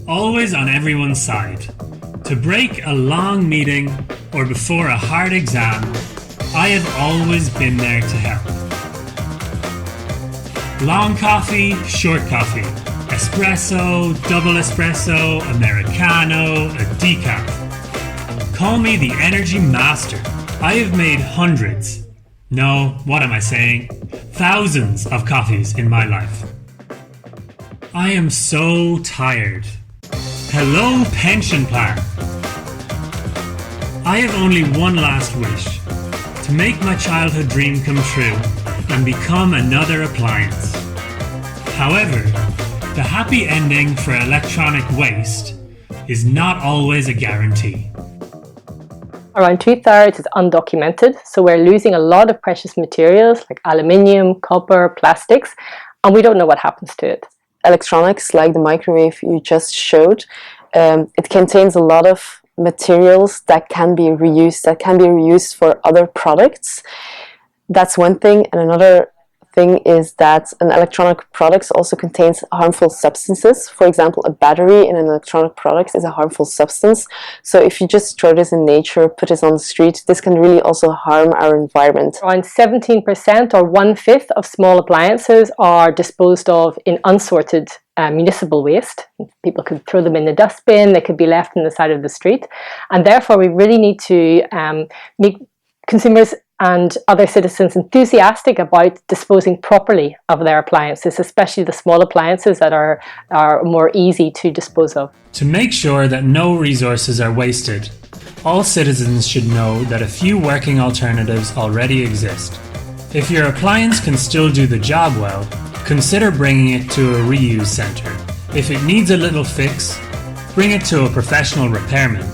always on everyone's side. To break a long meeting or before a hard exam, I have always been there to help. Long coffee, short coffee, espresso, double espresso, americano, a decaf. Call me the energy master. I have made hundreds, no, what am I saying? Thousands of coffees in my life. I am so tired. Hello, pension plan. I have only one last wish, to make my childhood dream come true and become another appliance. However, the happy ending for electronic waste is not always a guarantee. Around 2/3 is undocumented, so we're losing a lot of precious materials like aluminium, copper, plastics, and we don't know what happens to it. Electronics, like the microwave you just showed, it contains a lot of materials that can be reused for other products. That's one thing, and another thing is that an electronic product also contains harmful substances. For example, a battery in an electronic product is a harmful substance. So if you just throw this in nature, put this on the street, this can really also harm our environment. Around 17% or 1/5 of small appliances are disposed of in unsorted municipal waste. People could throw them in the dustbin, they could be left on the side of the street, and therefore we really need to make consumers and other citizens enthusiastic about disposing properly of their appliances, especially the small appliances that are more easy to dispose of. To make sure that no resources are wasted, all citizens should know that a few working alternatives already exist. If your appliance can still do the job well, consider bringing it to a reuse centre. If it needs a little fix, bring it to a professional repairman.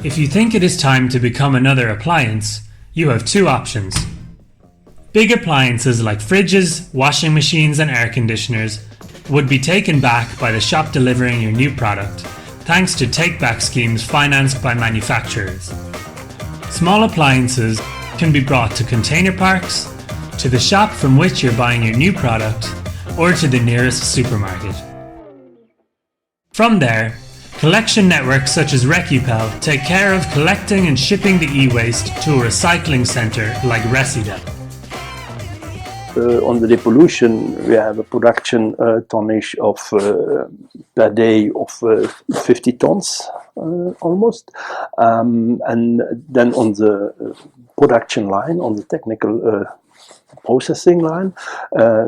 If you think it is time to become another appliance, you have two options. Big appliances like fridges, washing machines and air conditioners would be taken back by the shop delivering your new product, thanks to take-back schemes financed by manufacturers. Small appliances can be brought to container parks, to the shop from which you're buying your new product, or to the nearest supermarket. From there, collection networks such as APPLiA take care of collecting and shipping the e-waste to a recycling centre like Resida. On the depollution, we have a production tonnage of per day of 50 tons almost, and then on the production line, on the technical processing line,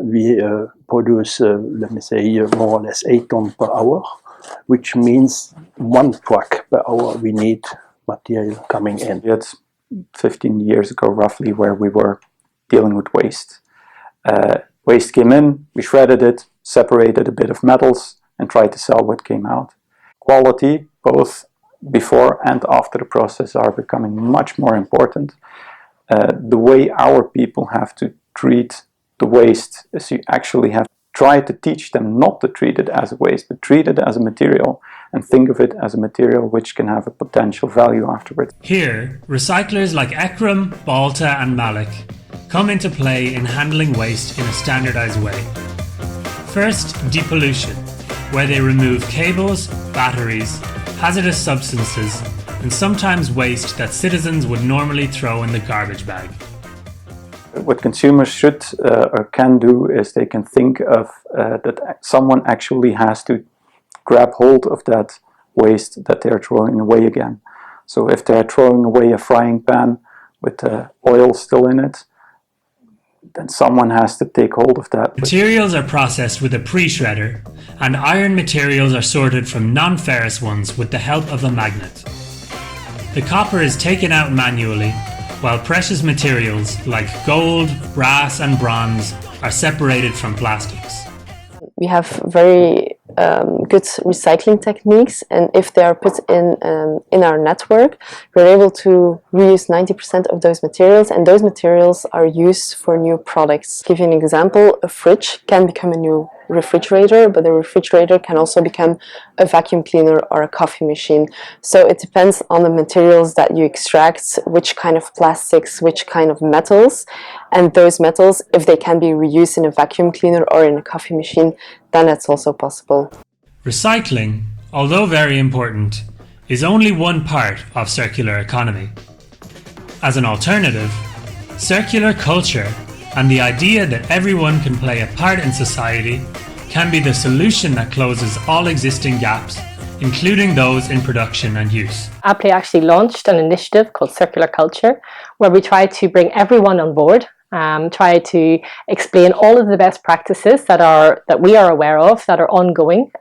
we produce, let me say, more or less 8 tons per hour, which means 1 truck per hour we need material coming in. We had 15 years ago roughly where we were dealing with waste. Waste came in, we shredded it, separated a bit of metals and tried to sell what came out. Quality, both before and after the process, are becoming much more important. The way our people have to treat the waste is you actually have try to teach them not to treat it as a waste, but treat it as a material and think of it as a material which can have a potential value afterwards. Here, recyclers like Ekram, Balta and Malik come into play in handling waste in a standardised way. First, depollution, where they remove cables, batteries, hazardous substances, and sometimes waste that citizens would normally throw in the garbage bag. What consumers should or can do is they can think of that someone actually has to grab hold of that waste that they're throwing away again. So if they're throwing away a frying pan with oil still in it, then someone has to take hold of that. Materials are processed with a pre-shredder, and iron materials are sorted from non-ferrous ones with the help of a magnet. The copper is taken out manually, while precious materials like gold, brass and bronze are separated from plastics. We have very good recycling techniques, and if they are put in our network, we're able to reuse 90% of those materials, and those materials are used for new products. To give you an example, a fridge can become a new refrigerator, but the refrigerator can also become a vacuum cleaner or a coffee machine. So it depends on the materials that you extract, which kind of plastics, which kind of metals, and those metals, if they can be reused in a vacuum cleaner or in a coffee machine, then that's also possible. Recycling, although very important, is only one part of circular economy. As an alternative, circular culture and the idea that everyone can play a part in society can be the solution that closes all existing gaps, including those in production and use. APPLiA actually launched an initiative called Circular Culture, where we try to bring everyone on board, try to explain all of the best practices that we are aware of that are ongoing,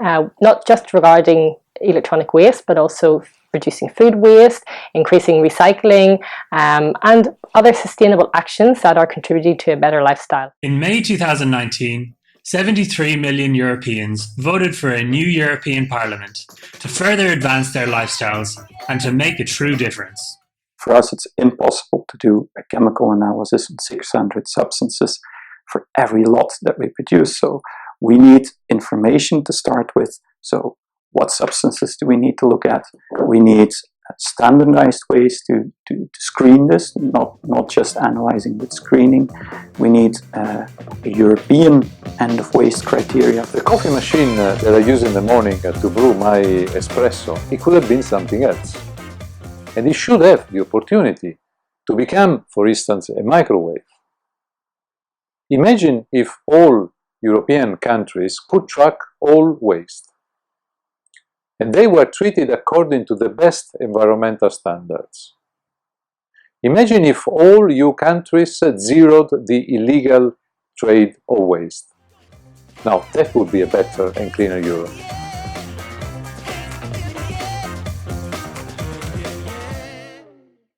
not just regarding electronic waste, but also reducing food waste, increasing recycling, and other sustainable actions that are contributing to a better lifestyle. In May 2019, 73 million Europeans voted for a new European Parliament to further advance their lifestyles and to make a true difference. For us, it's impossible to do a chemical analysis on 600 substances for every lot that we produce. So we need information to start with. So what substances do we need to look at? We need standardized ways to screen this, not just analyzing but screening. We need a European end of waste criteria. The coffee machine that I use in the morning to brew my espresso, it could have been something else. And it should have the opportunity to become, for instance, a microwave. Imagine if all European countries could track all waste, and they were treated according to the best environmental standards. Imagine if all EU countries zeroed the illegal trade of waste. Now, that would be a better and cleaner Europe.